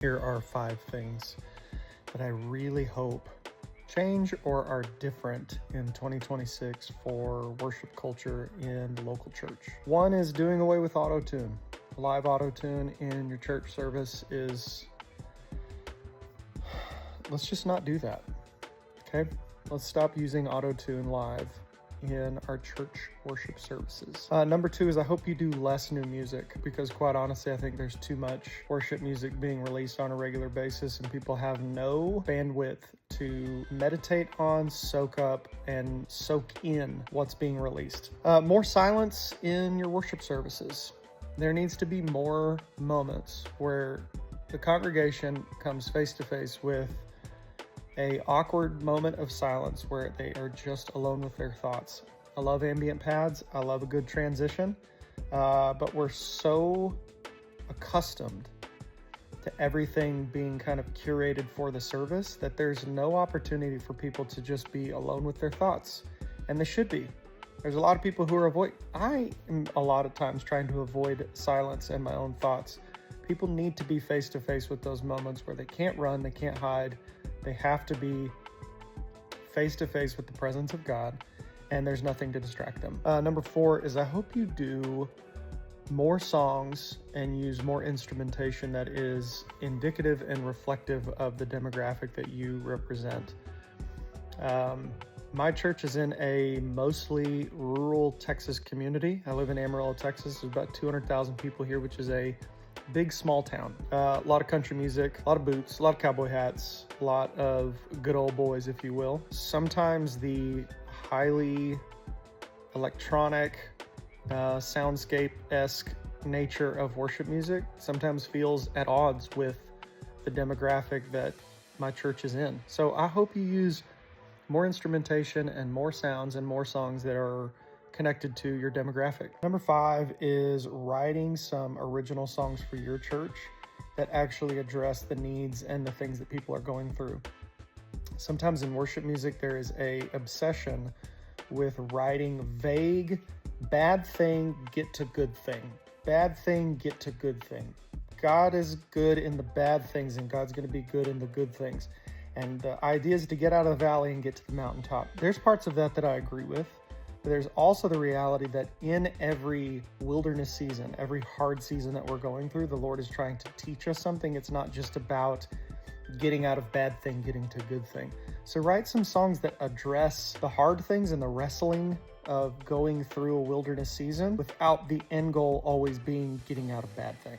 Here are 5 things that I really hope change or are different in 2026 for worship culture in the local church. One is doing away with auto-tune. Live auto-tune in your church service is, let's just not do that, okay? Let's stop using auto-tune live in our church worship services. Number 2 is I hope you do less new music, because quite honestly, I think there's too much worship music being released on a regular basis and people have no bandwidth to meditate on, soak up, and soak in what's being released. More silence in your worship services. There needs to be more moments where the congregation comes face to face with a awkward moment of silence where they are just alone with their thoughts. I love ambient pads. I love a good transition, but we're so accustomed to everything being kind of curated for the service that there's no opportunity for people to just be alone with their thoughts, and they should be. There's a lot of people who are I am a lot of times trying to avoid silence and my own thoughts. People need to be face to face with those moments where they can't run, they can't hide. They have to be face to face with the presence of God, and there's nothing to distract them. Number 4 is I hope you do more songs and use more instrumentation that is indicative and reflective of the demographic that you represent. My church is in a mostly rural Texas community. I live in Amarillo, Texas. There's about 200,000 people here, which is a big small town. A lot of country music, a lot of boots, a lot of cowboy hats, a lot of good old boys, if you will. Sometimes the highly electronic, soundscape-esque nature of worship music sometimes feels at odds with the demographic that my church is in. So I hope you use more instrumentation and more sounds and more songs that are connected to your demographic. Number 5 is writing some original songs for your church that actually address the needs and the things that people are going through. Sometimes in worship music, there is a obsession with writing vague, bad thing, get to good thing. Bad thing, get to good thing. God is good in the bad things, and God's going to be good in the good things. And the idea is to get out of the valley and get to the mountaintop. There's parts of that I agree with. But there's also the reality that in every wilderness season, every hard season that we're going through, the Lord is trying to teach us something. It's not just about getting out of bad thing, getting to good thing. So write some songs that address the hard things and the wrestling of going through a wilderness season without the end goal always being getting out of bad thing.